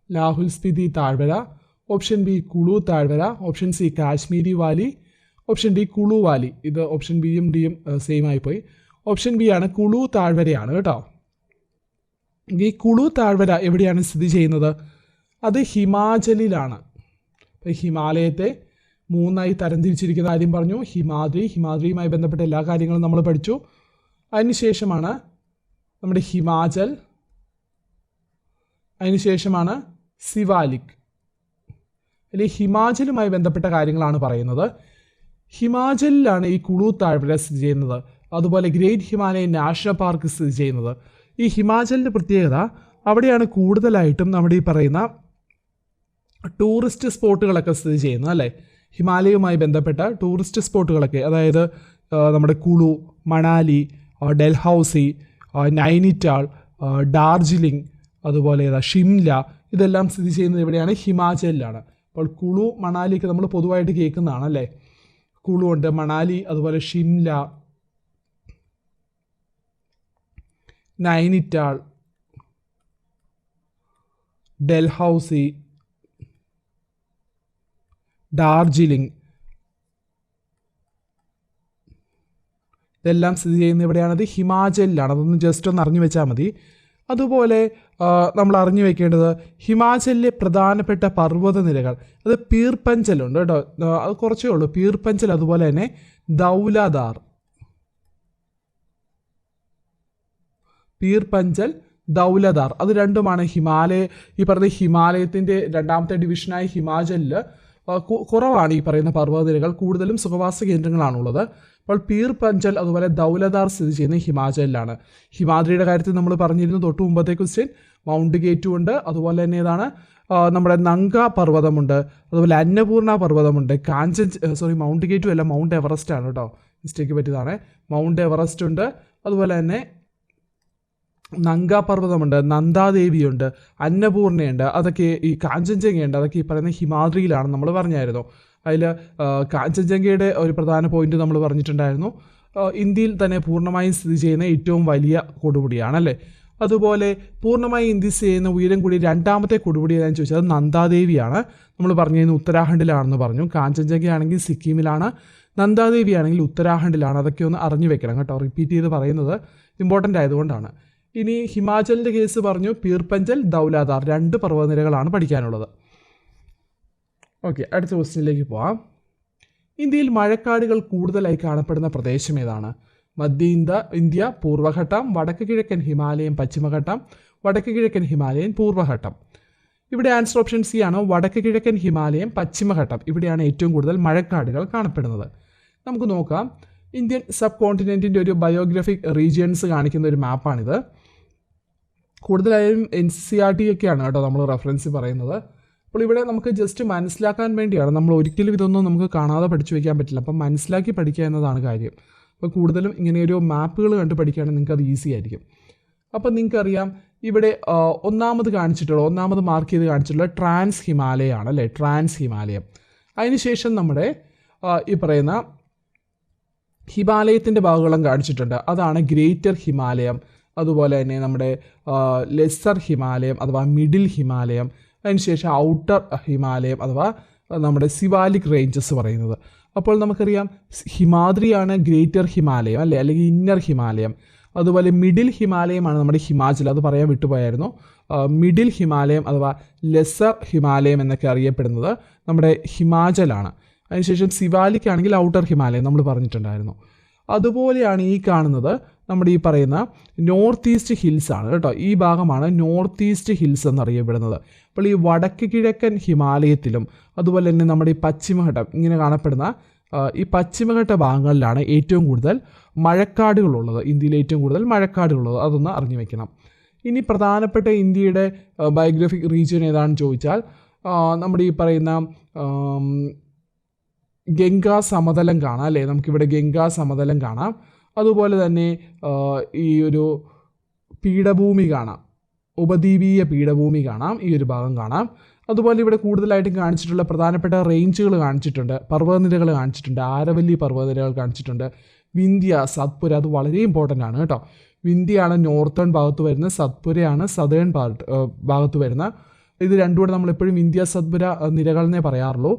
ലാഹുൽ സ്പിതി താഴ്വര. ഓപ്ഷൻ ബി കുളു താഴ്വര. Option C Kashmiri Valley. Option D Kullu Valley. ഇത് ഓപ്ഷൻ ബിയും ഡിയും സെയിം ആയിപ്പോയി. ഓപ്ഷൻ ബി ആണ് കുളു താഴ്വരയാണ് കേട്ടോ. ഈ കുളു താഴ്വര എവിടെയാണ് സ്ഥിതി ചെയ്യുന്നത്? അത് ഹിമാചലിലാണ്. അപ്പോൾ ഹിമാലയത്തെ 3ആയി തരംതിരിച്ചിരിക്കുന്ന കാര്യം പറഞ്ഞു. ഹിമാദ്രിയുമായി ബന്ധപ്പെട്ട എല്ലാ കാര്യങ്ങളും നമ്മൾ പഠിച്ചു. അതിനുശേഷമാണ് നമ്മുടെ ഹിമാചൽ, അതിനുശേഷമാണ് സിവാലിക്. അല്ലെങ്കിൽ ഹിമാചലുമായി ബന്ധപ്പെട്ട കാര്യങ്ങളാണ് പറയുന്നത്. ഹിമാചലിലാണ് ഈ കുളു താഴ്വര സ്ഥിതി ചെയ്യുന്നത്. അതുപോലെ ഗ്രേറ്റ് ഹിമാലയൻ നാഷണൽ പാർക്ക് സ്ഥിതി ചെയ്യുന്നത്. ഈ ഹിമാചലിൻ്റെ പ്രത്യേകത അവിടെയാണ് കൂടുതലായിട്ടും നമ്മുടെ ഈ പറയുന്ന ടൂറിസ്റ്റ് സ്പോട്ടുകളൊക്കെ സ്ഥിതി ചെയ്യുന്നത് അല്ലേ. ഹിമാലയവുമായി ബന്ധപ്പെട്ട ടൂറിസ്റ്റ് സ്പോട്ടുകളൊക്കെ, അതായത് നമ്മുടെ കുളു, മണാലി, ഡൽഹൌസി, നൈനിറ്റാൾ, ഡാർജിലിംഗ്, അതുപോലെ ഷിംല, ഇതെല്ലാം സ്ഥിതി ചെയ്യുന്നത് എവിടെയാണ്? ഹിമാചലിലാണ്. അപ്പോൾ കുളു, മണാലിയൊക്കെ നമ്മൾ പൊതുവായിട്ട് കേൾക്കുന്നതാണ് അല്ലേ. കുളു ഉണ്ട്, മണാലി, അതുപോലെ ഷിംല, നൈനിറ്റാൾ, ഡൽഹൌസി, ഡാർജിലിംഗ്, ഇതെല്ലാം സ്ഥിതി ചെയ്യുന്നത് എവിടെയാണത്? ഹിമാചലിലാണ്. അതൊന്ന് ജസ്റ്റ് ഒന്ന് അറിഞ്ഞു വെച്ചാൽ മതി. അതുപോലെ നമ്മൾ അറിഞ്ഞു വെക്കേണ്ടത് ഹിമാചലിലെ പ്രധാനപ്പെട്ട പർവ്വതനിരകൾ, അത് പീർ പഞ്ചലുണ്ട് കേട്ടോ, അത് കുറച്ചേ ഉള്ളൂ. പീർ പഞ്ചൽ, അതുപോലെ തന്നെ ദൗലധാർ. പീർ പഞ്ചൽ, ദൗലധാർ, അത് രണ്ടുമാണ് ഈ പറയുന്ന ഹിമാലയത്തിൻ്റെ രണ്ടാമത്തെ ഡിവിഷനായ ഹിമാചലിൽ കുറവാണ് ഈ പറയുന്ന പർവ്വതനിരകൾ, കൂടുതലും സുഖവാസ കേന്ദ്രങ്ങളാണുള്ളത്. അപ്പോൾ പീർ പഞ്ചൽ അതുപോലെ ദൗലധാർ സ്ഥിതി ചെയ്യുന്നത് ഹിമാചലിലാണ്. ഹിമാദ്രിയുടെ കാര്യത്തിൽ നമ്മൾ പറഞ്ഞിരുന്നു തൊട്ട് മുമ്പത്തെ ക്വസ്റ്റ്യൻ. മൗണ്ട് കേറ്റു ഉണ്ട്, അതുപോലെ തന്നെ ഏതാണ് നമ്മുടെ നങ്ക പർവ്വതമുണ്ട്, അതുപോലെ അന്നപൂർണ പർവ്വതമുണ്ട്, മൗണ്ട് കേറ്റു അല്ല, മൗണ്ട് എവറസ്റ്റ് ആണ് കേട്ടോ, മിസ്റ്റേക്ക് പറ്റിയതാണ്. മൗണ്ട് എവറസ്റ്റ് ഉണ്ട്, അതുപോലെ തന്നെ നങ്ക പർവ്വതമുണ്ട്, നന്ദാദേവിയുണ്ട്, അന്നപൂർണയുണ്ട്, അതൊക്കെ ഈ കാഞ്ചൻജംഗയുണ്ട്, അതൊക്കെ ഈ പറയുന്ന ഹിമാദ്രിയിലാണ് നമ്മൾ പറഞ്ഞായിരുന്നു. അതിൽ കാഞ്ചൻജംഗയുടെ ഒരു പ്രധാന പോയിന്റ് നമ്മൾ പറഞ്ഞിട്ടുണ്ടായിരുന്നു, ഇന്ത്യയിൽ തന്നെ പൂർണ്ണമായും സ്ഥിതി ചെയ്യുന്ന ഏറ്റവും വലിയ കൊടുമുടിയാണല്ലേ. അതുപോലെ പൂർണ്ണമായി ഇന്ത്യ സ്ഥിതി ചെയ്യുന്ന ഉയരം കൂടി രണ്ടാമത്തെ കൊടുമുടി ഏതാണെന്ന് ചോദിച്ചാൽ നന്ദാദേവിയാണ്. നമ്മൾ പറഞ്ഞിരുന്നു ഉത്തരാഖണ്ഡിലാണെന്ന് പറഞ്ഞു. കാഞ്ചൻജംഗ ആണെങ്കിൽ സിക്കിമിലാണ്, നന്ദാദേവി ആണെങ്കിൽ ഉത്തരാഖണ്ഡിലാണ്. അതൊക്കെ ഒന്ന് അറിഞ്ഞു വെക്കണം കേട്ടോ, റിപ്പീറ്റ് ചെയ്ത് പറയുന്നത് ഇമ്പോർട്ടൻ്റ് ആയതുകൊണ്ടാണ്. ഇനി ഹിമാചലിൻ്റെ കേസ് പറഞ്ഞു, പീർ പഞ്ചൽ, ദൗലധാർ, 2 പർവ്വതനിരകളാണ് പഠിക്കാനുള്ളത്. ഓക്കെ, അടുത്ത ക്വസ്റ്റ്യനിലേക്ക് പോവാം. ഇന്ത്യയിൽ മഴക്കാടുകൾ കൂടുതലായി കാണപ്പെടുന്ന പ്രദേശം ഏതാണ്? മധ്യ ഇന്ത്യ പൂർവ്വഘട്ടം, വടക്ക് കിഴക്കൻ ഹിമാലയം പശ്ചിമഘട്ടം, വടക്ക് കിഴക്കൻ ഹിമാലയൻ പൂർവ്വഘട്ടം. ഇവിടെ ആൻസർ ഓപ്ഷൻ സി ആണ്, വടക്ക് കിഴക്കൻ ഹിമാലയം പശ്ചിമഘട്ടം. ഇവിടെയാണ് ഏറ്റവും കൂടുതൽ മഴക്കാടുകൾ കാണപ്പെടുന്നത്. നമുക്ക് നോക്കാം. ഇന്ത്യൻ സബ് കോണ്ടിനെൻറ്റിൻ്റെ ഒരു ബയോഗ്രഫിക് റീജിയൻസ് കാണിക്കുന്ന ഒരു മാപ്പാണിത്. കൂടുതലായും NCERT ഒക്കെയാണ് കേട്ടോ നമ്മൾ റെഫറൻസ് പറയുന്നത്. അപ്പോൾ ഇവിടെ നമുക്ക് ജസ്റ്റ് മനസ്സിലാക്കാൻ വേണ്ടിയാണ്, നമ്മൾ ഒരിക്കലും ഇതൊന്നും നമുക്ക് കാണാതെ പഠിച്ചു വയ്ക്കാൻ പറ്റില്ല. അപ്പം മനസ്സിലാക്കി പഠിക്കുക എന്നതാണ് കാര്യം. അപ്പോൾ കൂടുതലും ഇങ്ങനെയൊരു മാപ്പുകൾ കണ്ട് പഠിക്കുകയാണെങ്കിൽ നിങ്ങൾക്ക് അത് ഈസി ആയിരിക്കും. അപ്പം നിങ്ങൾക്കറിയാം ഇവിടെ ഒന്നാമത് മാർക്ക് ചെയ്ത് കാണിച്ചിട്ടുള്ള ട്രാൻസ് ഹിമാലയാണ് അല്ലേ, ട്രാൻസ് ഹിമാലയം. അതിനുശേഷം നമ്മുടെ ഈ പറയുന്ന ഹിമാലയത്തിൻ്റെ ഭാഗങ്ങളും കാണിച്ചിട്ടുണ്ട്, അതാണ് ഗ്രേറ്റർ ഹിമാലയം, അതുപോലെ തന്നെ നമ്മുടെ ലെസ്സർ ഹിമാലയം അഥവാ മിഡിൽ ഹിമാലയം, അതിനുശേഷം ഔട്ടർ ഹിമാലയം അഥവാ നമ്മുടെ സിവാലിക് റേഞ്ചസ് പറയുന്നത്. അപ്പോൾ നമുക്കറിയാം ഹിമാദ്രിയാണ് ഗ്രേറ്റർ ഹിമാലയം അല്ലേ, അല്ലെങ്കിൽ ഇന്നർ ഹിമാലയം. അതുപോലെ മിഡിൽ ഹിമാലയമാണ് നമ്മുടെ ഹിമാചൽ, അത് പറയാൻ വിട്ടുപോയായിരുന്നു. മിഡിൽ ഹിമാലയം അഥവാ ലെസ്സർ ഹിമാലയം എന്നൊക്കെ അറിയപ്പെടുന്നത് നമ്മുടെ ഹിമാചലാണ്. അതിനുശേഷം സിവാലിക് ആണെങ്കിൽ ഔട്ടർ ഹിമാലയം നമ്മൾ പറഞ്ഞിട്ടുണ്ടായിരുന്നു. അതുപോലെയാണ് ഈ കാണുന്നത് നമ്മുടെ ഈ പറയുന്ന നോർത്ത് ഈസ്റ്റ് ഹിൽസ് ആണ് കേട്ടോ. ഈ ഭാഗമാണ് നോർത്ത് ഈസ്റ്റ് ഹിൽസ് എന്നറിയപ്പെടുന്നത്. അപ്പോൾ ഈ വടക്ക് കിഴക്കൻ ഹിമാലയത്തിലും അതുപോലെ തന്നെ നമ്മുടെ ഈ പശ്ചിമഘട്ടം ഇങ്ങനെ കാണപ്പെടുന്ന ഈ പശ്ചിമഘട്ട ഭാഗങ്ങളിലാണ് ഏറ്റവും കൂടുതൽ മഴക്കാടുകളുള്ളത്, ഇന്ത്യയിൽ ഏറ്റവും കൂടുതൽ മഴക്കാടുകളുള്ളത്. അതൊന്ന് അറിഞ്ഞു വെക്കണം. ഇനി പ്രധാനപ്പെട്ട ഇന്ത്യയുടെ ബയോഗ്രഫിക് റീജിയൻ ഏതാണെന്ന് ചോദിച്ചാൽ നമ്മുടെ ഈ പറയുന്ന ഗംഗാ സമതലം കാണാം അല്ലേ, നമുക്കിവിടെ ഗംഗാ സമതലം കാണാം. അതുപോലെ തന്നെ ഈ ഒരു പീഠഭൂമി കാണാം, ഉപദ്വീപീയ പീഠഭൂമി കാണാം, ഈ ഒരു ഭാഗം കാണാം. അതുപോലെ ഇവിടെ കൂടുതലായിട്ടും കാണിച്ചിട്ടുള്ള പ്രധാനപ്പെട്ട റേഞ്ചുകൾ കാണിച്ചിട്ടുണ്ട്, പർവ്വതനിരകൾ കാണിച്ചിട്ടുണ്ട്, ആരവല്ലി പർവ്വതനിരകൾ കാണിച്ചിട്ടുണ്ട്, വിന്ധ്യ, സത്പുര, അത് വളരെ ഇമ്പോർട്ടൻ്റ് ആണ് കേട്ടോ. വിന്ധ്യയാണ് നോർത്തേൺ ഭാഗത്ത് വരുന്നത്, സത്പുരയാണ് സതേൺ ഭാഗത്ത് വരുന്നത്. ഇത് രണ്ടും കൂടെ നമ്മളെപ്പോഴും വിന്ധ്യ സത്പുര നിരകളെന്നേ പറയാറുള്ളൂ.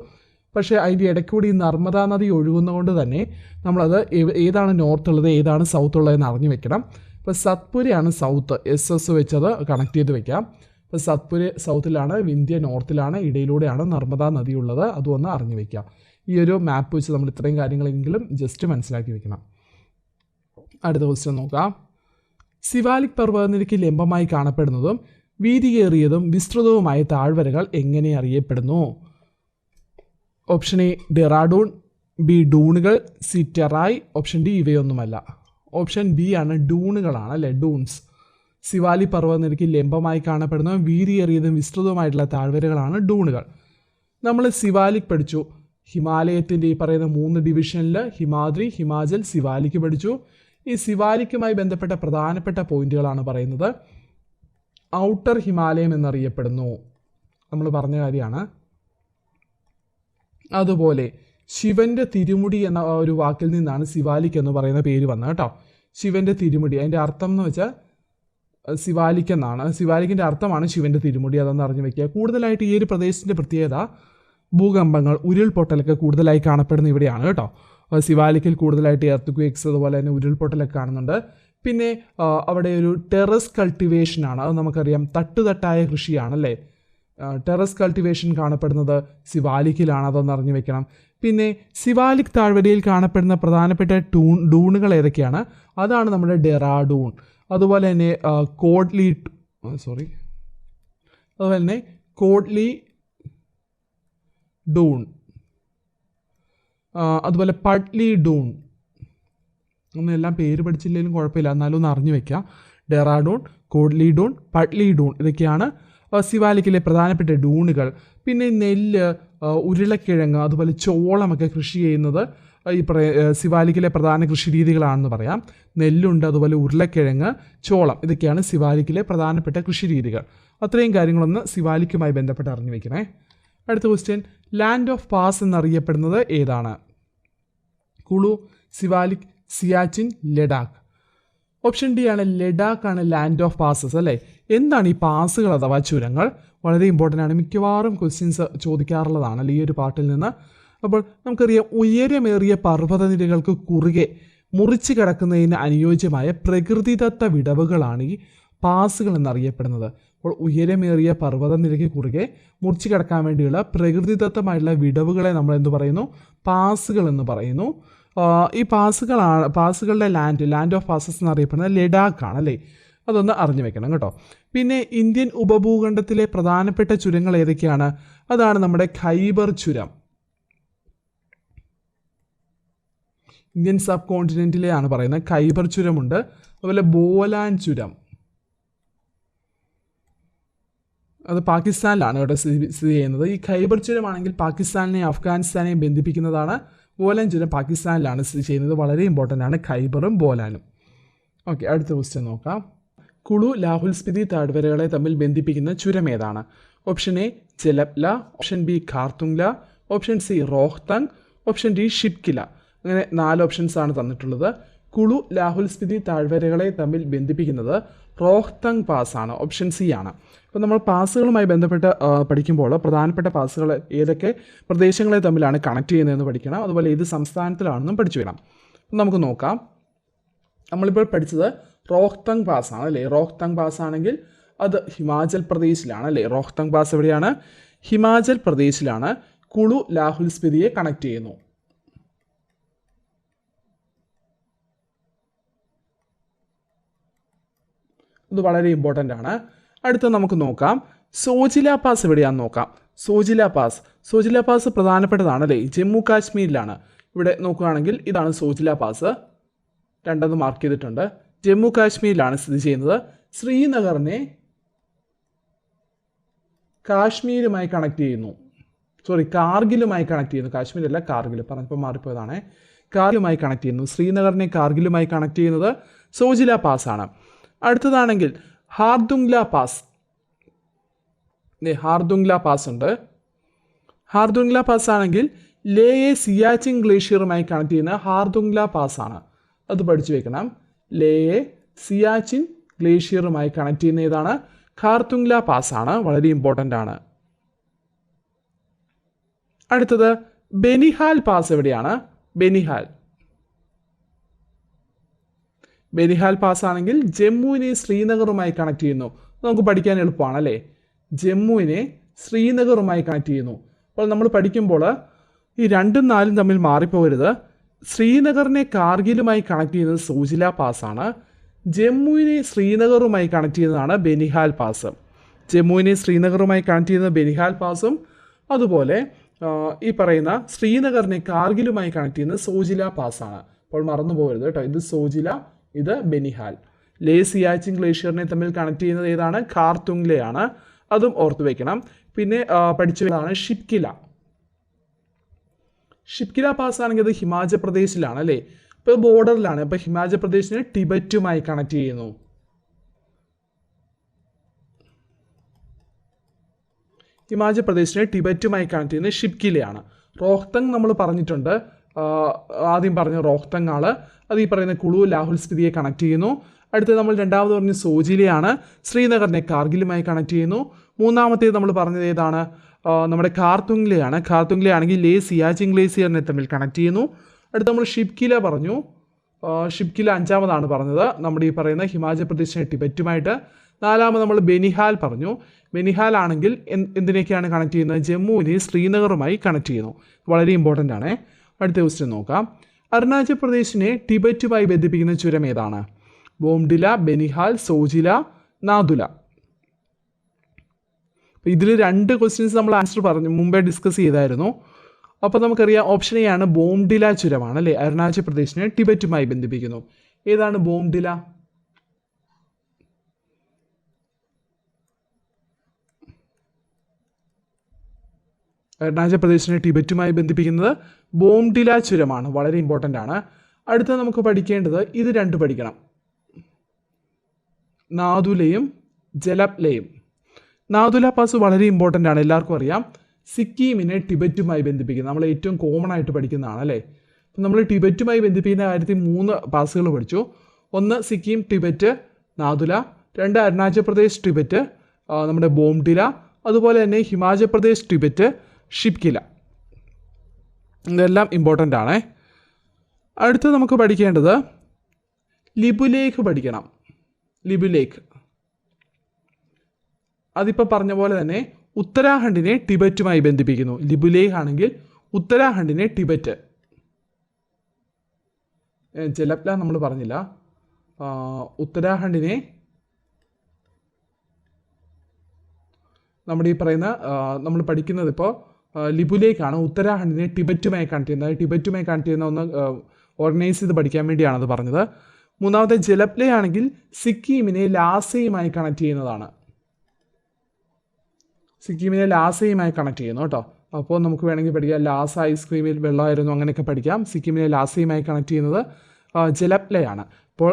പക്ഷേ അതിൻ്റെ ഇടയ്ക്കൂടി ഈ നർമ്മദാ നദി ഒഴുകുന്നതുകൊണ്ട് തന്നെ നമ്മളത് ഏതാണ് നോർത്ത് ഉള്ളത് ഏതാണ് സൗത്ത് ഉള്ളതെന്ന് അറിഞ്ഞു വെക്കണം. ഇപ്പോൾ സത്പുരയാണ് സൗത്ത്, SS വെച്ചത് കണക്ട് ചെയ്ത് വെക്കാം. ഇപ്പോൾ സത്പുര സൗത്തിലാണ്, വിന്ധ്യ നോർത്തിലാണ്, ഇടയിലൂടെയാണ് നർമ്മദാ നദി ഉള്ളത്, അതും അറിഞ്ഞു വെക്കാം. ഈ ഒരു മാപ്പ് വെച്ച് നമ്മൾ ഇത്രയും കാര്യങ്ങളെങ്കിലും ജസ്റ്റ് മനസ്സിലാക്കി വെക്കണം. അടുത്ത ക്വസ്റ്റ്യൻ നോക്കാം. സിവാലിക് പർവ്വതനിരയ്ക്ക് ലംബമായി കാണപ്പെടുന്നതും വീതിയേറിയതും വിസ്തൃതവുമായ താഴ്വരകൾ എങ്ങനെ അറിയപ്പെടുന്നു? ഓപ്ഷൻ എ ഡെറാഡൂൺ, ബി ഡൂണുകൾ, സി ടെറായ്, ഓപ്ഷൻ ഡി ഇവയൊന്നുമല്ല. ഓപ്ഷൻ ബി ആണ്, ഡൂണുകളാണ് അല്ലേ, ഡൂൺസ്. സിവാലി പർവ്വതനിരയ്ക്ക് ലംബമായി കാണപ്പെടുന്ന വീതിയേറിയതും വിസ്തൃതവുമായിട്ടുള്ള താഴ്വരകളാണ് ഡൂണുകൾ. നമ്മൾ സിവാലിക് പഠിച്ചു, ഹിമാലയത്തിൻ്റെ ഈ പറയുന്ന 3 ഡിവിഷനിൽ ഹിമാദ്രി, ഹിമാചൽ, സിവാലിക് പഠിച്ചു. ഈ സിവാലിക്കുമായി ബന്ധപ്പെട്ട പ്രധാനപ്പെട്ട പോയിന്റുകളാണ് പറയുന്നത്. ഔട്ടർ ഹിമാലയം എന്നറിയപ്പെടുന്നു, നമ്മൾ പറഞ്ഞ കാര്യമാണ്. അതുപോലെ ശിവന്റെ തിരുമുടി എന്ന ഒരു വാക്കിൽ നിന്നാണ് സിവാലിക് എന്ന് പറയുന്ന പേര് വന്നത് കേട്ടോ. ശിവന്റെ തിരുമുടി, അതിൻ്റെ അർത്ഥം എന്ന് വെച്ചാൽ സിവാലിക് എന്നാണ്. സിവാലിക്കിൻ്റെ അർത്ഥമാണ് ശിവന്റെ തിരുമുടി, അതൊന്ന് അറിഞ്ഞു വെക്കുക. കൂടുതലായിട്ട് ഈ ഒരു പ്രദേശത്തിൻ്റെ പ്രത്യേകത ഭൂകമ്പങ്ങൾ, ഉരുൾപൊട്ടലൊക്കെ കൂടുതലായി കാണപ്പെടുന്ന ഇവിടെയാണ് കേട്ടോ. സിവാലിക്കിൽ കൂടുതലായിട്ട് എർത്ത് അതുപോലെ തന്നെ ഉരുൾപൊട്ടലൊക്കെ കാണുന്നുണ്ട്. പിന്നെ അവിടെ ഒരു ടെറസ് കൾട്ടിവേഷനാണ്, അത് നമുക്കറിയാം, തട്ടുതട്ടായ കൃഷിയാണല്ലേ. ടെറസ് കൾട്ടിവേഷൻ കാണപ്പെടുന്നത് സിവാലിക്കിലാണ്, അതൊന്ന് അറിഞ്ഞു വെക്കണം. പിന്നെ സിവാലിക് താഴ്വരയിൽ കാണപ്പെടുന്ന പ്രധാനപ്പെട്ട ഡൂണുകൾ ഏതൊക്കെയാണ്? അതാണ് നമ്മുടെ ഡെറാഡൂൺ, അതുപോലെ തന്നെ കോഡ്ലി ഡൂൺ, അതുപോലെ പട്ലി ഡൂൺ. ഒന്നും എല്ലാം പേര് പഠിച്ചില്ലെങ്കിലും കുഴപ്പമില്ല, എന്നാലും ഒന്ന് അറിഞ്ഞു വെക്കാം. ഡെറാഡൂൺ, കോഡ്ലി ഡൂൺ, പട്ലി ഡൂൺ, ഇതൊക്കെയാണ് സിവാലിക്കിലെ പ്രധാനപ്പെട്ട ഡൂണുകൾ. പിന്നെ നെല്ല്, ഉരുളക്കിഴങ്ങ്, അതുപോലെ ചോളമൊക്കെ കൃഷി ചെയ്യുന്നത് ഈ സിവാലിക്കിലെ പ്രധാന കൃഷി രീതികളാണെന്ന് പറയാം. നെല്ലുണ്ട്, അതുപോലെ ഉരുളക്കിഴങ്ങ്, ചോളം, ഇതൊക്കെയാണ് സിവാലിക്കിലെ പ്രധാനപ്പെട്ട കൃഷി രീതികൾ. അത്രയും കാര്യങ്ങളൊന്ന് സിവാലിക്കുമായി ബന്ധപ്പെട്ട് അറിഞ്ഞു വയ്ക്കണേ. അടുത്ത ക്വസ്റ്റ്യൻ, ലാൻഡ് ഓഫ് പാസ് എന്നറിയപ്പെടുന്നത് ഏതാണ്? കുളു, സിവാലിക്, സിയാച്ചിൻ, ലഡാക്ക്. ഓപ്ഷൻ ഡി ആണ്, ലഡാക്ക് ആണ് ലാൻഡ് ഓഫ് പാസസ് അല്ലേ. എന്താണ് ഈ പാസുകൾ അഥവാ ചുരങ്ങൾ? വളരെ ഇമ്പോർട്ടൻ്റ് ആണ്, മിക്കവാറും ക്വസ്റ്റ്യൻസ് ചോദിക്കാറുള്ളതാണല്ലോ ഈ ഒരു പാർട്ടിൽ നിന്ന്. അപ്പോൾ നമുക്കറിയാം, ഉയരമേറിയ പർവ്വതനിരകൾക്ക് കുറുകെ മുറിച്ച് കിടക്കുന്നതിന് അനുയോജ്യമായ പ്രകൃതിദത്ത വിടവുകളാണ് ഈ പാസുകൾ എന്നറിയപ്പെടുന്നത്. അപ്പോൾ ഉയരമേറിയ പർവ്വതനിരയ്ക്ക് കുറുകെ മുറിച്ച് കിടക്കാൻ വേണ്ടിയുള്ള പ്രകൃതിദത്തമായിട്ടുള്ള വിടവുകളെ നമ്മൾ എന്ത് പറയുന്നു? പാസുകൾ എന്ന് പറയുന്നു. ഈ പാസുകളുടെ ലാൻഡ് ഓഫ് പാസസ് എന്നറിയപ്പെടുന്നത് ലഡാക്ക് ആണ് അല്ലേ. അതൊന്ന് അറിഞ്ഞു വെക്കണം കേട്ടോ. പിന്നെ ഇന്ത്യൻ ഉപഭൂഖണ്ഡത്തിലെ പ്രധാനപ്പെട്ട ചുരങ്ങൾ ഏതൊക്കെയാണ്? അതാണ് നമ്മുടെ ഖൈബർ ചുരം. ഇന്ത്യൻ സബ് കോണ്ടിനെന്റിലെയാണ് പറയുന്നത്. ഖൈബർ ചുരമുണ്ട്, അതുപോലെ ബോലാൻ ചുരം, അത് പാകിസ്ഥാനിലാണ് ഇവിടെ സ്ഥിതി ചെയ്യുന്നത്. ഈ ഖൈബർ ചുരമാണെങ്കിൽ പാകിസ്ഥാനെയും അഫ്ഗാനിസ്ഥാനെയും ബന്ധിപ്പിക്കുന്നതാണ്. ബോലാൻ ചുരം പാകിസ്ഥാനിലാണ് സ്ഥിതി ചെയ്യുന്നത്. വളരെ ഇമ്പോർട്ടൻ്റ് ആണ് ഖൈബറും ബോലാനും. ഓക്കെ, അടുത്ത ക്വസ്റ്റ്യൻ നോക്കാം. കുളു ലാഹുൽ സ്പിതി താഴ്വരകളെ തമ്മിൽ ബന്ധിപ്പിക്കുന്ന ചുരം ഏതാണ്? Option A Jelepla, option B Khardungla, option C Rohtang, option D Shipkila. അങ്ങനെ 4 ഓപ്ഷൻസ് ആണ് തന്നിട്ടുള്ളത്. കുളു ലാഹുൽ സ്പിതി താഴ്വരകളെ തമ്മിൽ ബന്ധിപ്പിക്കുന്നത് റോഹ്തങ് പാസ് ആണ്, ഓപ്ഷൻ സി ആണ്. അപ്പോൾ നമ്മൾ പാസുകളുമായി ബന്ധപ്പെട്ട് പഠിക്കുമ്പോൾ പ്രധാനപ്പെട്ട പാസുകൾ ഏതൊക്കെ പ്രദേശങ്ങളെ തമ്മിലാണ് കണക്ട് ചെയ്യുന്നതെന്ന് പഠിക്കണം. അതുപോലെ ഏത് സംസ്ഥാനത്തിലാണെന്നും പഠിച്ചു വേണം. നമുക്ക് നോക്കാം. നമ്മളിപ്പോൾ പഠിച്ചത് റോഹ്തങ് പാസ് ആണ് അല്ലേ. റോഹ്തങ് പാസ് ആണെങ്കിൽ അത് ഹിമാചൽ പ്രദേശിലാണ് അല്ലേ. റോഹ്തങ് പാസ് എവിടെയാണ്? ഹിമാചൽ പ്രദേശിലാണ്. കുളു ലാഹുൽ സ്പിതിയെ കണക്ട് ചെയ്യുന്നു. ഇത് വളരെ ഇമ്പോർട്ടൻ്റ് ആണ്. അടുത്ത നമുക്ക് നോക്കാം, സോജില പാസ് എവിടെയാണെന്ന് നോക്കാം. സോജില പാസ് പ്രധാനപ്പെട്ടതാണ് അല്ലേ, ജമ്മു കാശ്മീരിലാണ്. ഇവിടെ നോക്കുകയാണെങ്കിൽ ഇതാണ് സോജില പാസ്, 2 മാർക്ക് ചെയ്തിട്ടുണ്ട്. ജമ്മു കാശ്മീരിലാണ് സ്ഥിതി ചെയ്യുന്നത്. ശ്രീനഗറിനെ കാശ്മീരുമായി കണക്ട് ചെയ്യുന്നു. കാർഗിലുമായി കണക്ട് ചെയ്യുന്നു. കാശ്മീരല്ല, കാർഗിൽ പറഞ്ഞപ്പോൾ മാറിപ്പോയതാണ്. കാർഗിലുമായി കണക്ട് ചെയ്യുന്നു. ശ്രീനഗറിനെ കാർഗിലുമായി കണക്ട് ചെയ്യുന്നത് സോജില പാസ് ആണ്. അടുത്തതാണെങ്കിൽ ഹാർദുങ്ല പാസ്. ഹാർദുങ്ല പാസ് ഉണ്ട്. ഹാർദുങ്ല പാസ് ആണെങ്കിൽ ലേയെ സിയാച്ചിൻ ഗ്ലേഷ്യറുമായി കണക്ട് ചെയ്യുന്ന ഹാർദുങ്ല പാസ് ആണ്. അത് പഠിച്ചു വെക്കണം. ലേയെ സിയാച്ചിൻ ഗ്ലേഷ്യറുമായി കണക്ട് ചെയ്യുന്ന ഏതാണ്? ഹാർദുങ്ല പാസ് ആണ്. വളരെ ഇമ്പോർട്ടൻ്റ് ആണ്. അടുത്തത് ബെനിഹാൽ പാസ് എവിടെയാണ്? ബെനിഹാൽ പാസ് ആണെങ്കിൽ ജമ്മുവിനെ ശ്രീനഗറുമായി കണക്ട് ചെയ്യുന്നു. നമുക്ക് പഠിക്കാൻ എളുപ്പമാണ് അല്ലേ. ജമ്മുവിനെ ശ്രീനഗറുമായി കണക്ട് ചെയ്യുന്നു. അപ്പോൾ നമ്മൾ പഠിക്കുമ്പോൾ ഈ 2ഉം 4ഉം തമ്മിൽ മാറിപ്പോകരുത്. ശ്രീനഗറിനെ കാർഗിലുമായി കണക്ട് ചെയ്യുന്നത് സോജില പാസ്സാണ്. ജമ്മുവിനെ ശ്രീനഗറുമായി കണക്ട് ചെയ്യുന്നതാണ് ബെനിഹാൽ പാസ്. ജമ്മുവിനെ ശ്രീനഗറുമായി കണക്ട് ചെയ്യുന്നത് ബെനിഹാൽ പാസും, അതുപോലെ ഈ പറയുന്ന ശ്രീനഗറിനെ കാർഗിലുമായി കണക്ട് ചെയ്യുന്നത് സോജില പാസ്സാണ്. അപ്പോൾ മറന്നു പോകരുത് കേട്ടോ. ഇത് സോജില, ഇത് ബെനിഹാൽ. ലേ സിയാച്ചിൻ ഗ്ലേഷ്യറിനെ തമ്മിൽ കണക്ട് ചെയ്യുന്നത് ഏതാണ്? ഖാർതുങ്ലയാണ്. അതും ഓർത്ത് വയ്ക്കണം. പിന്നെ പഠിച്ചതാണ് ഷിപ്കില പാസ് ആണെങ്കിൽ അത് ഹിമാചൽ പ്രദേശിലാണ് അല്ലേ. അപ്പോൾ ഇപ്പോൾ ബോർഡറിലാണ്. ഇപ്പോൾ ഹിമാചൽ പ്രദേശിനെ ടിബറ്റുമായി കണക്ട് ചെയ്യുന്നു. ഹിമാചൽ പ്രദേശിനെ ടിബറ്റുമായി കണക്ട് ചെയ്യുന്നത് ഷിപ്കിലയാണ്. റോഹ്തങ് നമ്മൾ പറഞ്ഞിട്ടുണ്ട്, ആദ്യം പറഞ്ഞ റോഹ്തങ് ആള്, അത് ഈ പറയുന്ന കുളു ലാഹുൽ സ്പിതിയെ കണക്ട് ചെയ്യുന്നു. അടുത്തത് നമ്മൾ രണ്ടാമത് പറഞ്ഞ സോജിലയാണ്, ശ്രീനഗറിനെ കാർഗിലുമായി കണക്ട് ചെയ്യുന്നു. മൂന്നാമത്തേത് നമ്മൾ പറഞ്ഞത് ഏതാണ്? നമ്മുടെ കാർത്തുങ്ലയാണ്. കാർത്തുങ്ലയാണെങ്കിൽ ലേ സിയാച്ചിൻ ഗ്ലേസിയറിനെ തമ്മിൽ കണക്ട് ചെയ്യുന്നു. അടുത്ത് നമ്മൾ ഷിപ്കില പറഞ്ഞു. ഷിപ്കില അഞ്ചാമതാണ് പറഞ്ഞത്, നമ്മുടെ ഈ പറയുന്ന ഹിമാചൽ പ്രദേശിനെ ടിബറ്റുമായിട്ട്. നാലാമത് നമ്മൾ ബെനിഹാൽ പറഞ്ഞു. ബെനിഹാൽ ആണെങ്കിൽ എന്തിനൊക്കെയാണ് കണക്ട് ചെയ്യുന്നത്? ജമ്മുവിനെ ശ്രീനഗറുമായി കണക്ട് ചെയ്യുന്നു. വളരെ ഇമ്പോർട്ടൻ്റ് ആണ്. അടുത്ത ക്വസ്റ്റ്യൻ നോക്കാം. അരുണാചൽ പ്രദേശിനെ ടിബറ്റുമായി ബന്ധിപ്പിക്കുന്ന ചുരം ഏതാണ്? ബോംഡില, ബെനിഹാൽ, സോജില, നാദുല. ഇതിൽ 2 ക്വസ്റ്റ്യൻസ് നമ്മൾ ആൻസർ പറഞ്ഞു, മുമ്പേ ഡിസ്കസ് ചെയ്തായിരുന്നു. അപ്പോൾ നമുക്കറിയാം ഓപ്ഷൻ എ ആണ് ബോംഡില ചുരമാണ് അല്ലേ, അരുണാചൽ പ്രദേശിനെ ടിബറ്റുമായി ബന്ധിപ്പിക്കുന്നു. ഏതാണ് ബോംഡില? അരുണാചൽ പ്രദേശിനെ ടിബറ്റുമായി ബന്ധിപ്പിക്കുന്നത് ബോംഡില ചുരമാണ്. വളരെ ഇമ്പോർട്ടൻ്റ് ആണ്. അടുത്ത നമുക്ക് പഠിക്കേണ്ടത് ഇത് 2 പഠിക്കണം, നാദുലയും ജലപ്ലയും. നാദുല പാസ് വളരെ ഇമ്പോർട്ടൻ്റ് ആണ്, എല്ലാവർക്കും അറിയാം. സിക്കിമിനെ ടിബറ്റുമായി ബന്ധിപ്പിക്കുന്നത് നമ്മൾ ഏറ്റവും കോമൺ ആയിട്ട് പഠിക്കുന്നതാണ് അല്ലേ. അപ്പം നമ്മൾ ടിബറ്റുമായി ബന്ധിപ്പിക്കുന്ന കാര്യത്തിൽ 3 പാസുകൾ പഠിച്ചു. 1 സിക്കിം ടിബറ്റ് നാദുല, 2 അരുണാചൽ പ്രദേശ് ടിബറ്റ് നമ്മുടെ ബോംഡില, അതുപോലെ തന്നെ ഹിമാചൽ പ്രദേശ് ടിബറ്റ് ഷിപ്കില. ഇതെല്ലാം ഇമ്പോർട്ടൻ്റ് ആണ്. അടുത്ത് നമുക്ക് പഠിക്കേണ്ടത് ലിബുലേക്ക് പഠിക്കണം. ലിബുലേക്ക് അതിപ്പോൾ പറഞ്ഞ പോലെ തന്നെ ഉത്തരാഖണ്ഡിനെ ടിബറ്റുമായി ബന്ധിപ്പിക്കുന്നു. ലിബുലേക്ക് ആണെങ്കിൽ ഉത്തരാഖണ്ഡിനെ ടിബറ്റ്. ജലപ്ല നമ്മൾ പറഞ്ഞില്ല. ഉത്തരാഖണ്ഡിനെ നമ്മുടെ ഈ പറയുന്ന നമ്മൾ പഠിക്കുന്നത് ഇപ്പോൾ ലിബുലേക്കാണ്. ഉത്തരാഖണ്ഡിനെ ടിബറ്റുമായി കണക്ട് ചെയ്യുന്നത്. ടിബറ്റുമായി കണക്ട് ചെയ്യുന്ന ഒന്ന് ഓർഗനൈസ് ചെയ്ത് പഠിക്കാൻ വേണ്ടിയാണത് പറഞ്ഞത്. മൂന്നാമത്തെ ജലപ്ലെ ആണെങ്കിൽ സിക്കിമിനെ ലാസയുമായി കണക്ട് ചെയ്യുന്നതാണ്. സിക്കിമിനെ ലാസയുമായി കണക്ട് ചെയ്യുന്നു കേട്ടോ. അപ്പോൾ നമുക്ക് വേണമെങ്കിൽ പഠിക്കാം ലാസ ഐസ്ക്രീമിൽ വെള്ളമായിരുന്നു, അങ്ങനെയൊക്കെ പഠിക്കാം. സിക്കിമിനെ ലാസയുമായി കണക്ട് ചെയ്യുന്നത് ജലപ്ലയാണ്. അപ്പോൾ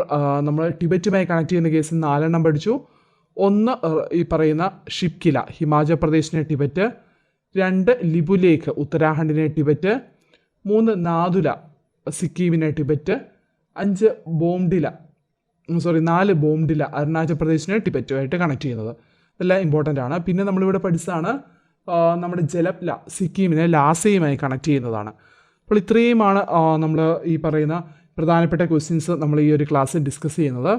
നമ്മൾ ടിബറ്റുമായി കണക്ട് ചെയ്യുന്ന കേസിൽ 4 പഠിച്ചു. 1 ഈ പറയുന്ന ഷിപ്കില ഹിമാചൽ പ്രദേശിനെ ടിബറ്റ്, 2 ലിബുലേക്ക് ഉത്തരാഖണ്ഡിനെ ടിബറ്റ്, 3 നാദുല സിക്കിമിനെ ടിബറ്റ്, 4 ബോംഡില അരുണാചൽ പ്രദേശിനെ ടിബറ്റുമായിട്ട് കണക്ട് ചെയ്യുന്നത്. ഇതെല്ലാം ഇമ്പോർട്ടൻ്റ് ആണ്. പിന്നെ നമ്മളിവിടെ പഠിച്ചതാണ് നമ്മുടെ ജലപ്ല സിക്കിമിനെ ലാസയുമായി കണക്ട് ചെയ്യുന്നതാണ്. അപ്പോൾ ഇത്രയുമാണ് നമ്മൾ ഈ പറയുന്ന പ്രധാനപ്പെട്ട ക്വസ്റ്റ്യൻസ് നമ്മൾ ഈ ഒരു ക്ലാസ്സിൽ ഡിസ്കസ് ചെയ്യുന്നത്.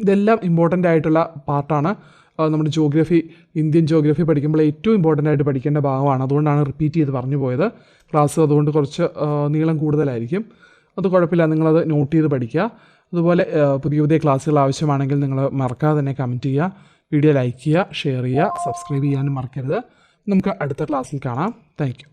ഇതെല്ലാം ഇമ്പോർട്ടൻ്റ് ആയിട്ടുള്ള പാർട്ടാണ്. നമ്മുടെ ജോഗ്രഫി, ഇന്ത്യൻ ജോഗ്രഫി പഠിക്കുമ്പോൾ ഏറ്റവും ഇമ്പോർട്ടൻ്റ് ആയിട്ട് പഠിക്കേണ്ട ഭാഗമാണ്. അതുകൊണ്ടാണ് റിപ്പീറ്റ് ചെയ്ത് പറഞ്ഞു പോയത്. ക്ലാസ് അതുകൊണ്ട് കുറച്ച് നീളം കൂടുതലായിരിക്കും. അത് കുഴപ്പമില്ല, നിങ്ങളത് നോട്ട് ചെയ്ത് പഠിക്കുക. അതുപോലെ പുതിയ പുതിയ ക്ലാസ്സുകൾ ആവശ്യമാണെങ്കിൽ നിങ്ങൾ മറക്കാതെ തന്നെ കമൻറ്റ് ചെയ്യുക, വീഡിയോ ലൈക്ക് ചെയ്യുക, ഷെയർ ചെയ്യുക, സബ്സ്ക്രൈബ് ചെയ്യാനും മറക്കരുത്. നമുക്ക് അടുത്ത ക്ലാസ്സിൽ കാണാം. Thank you.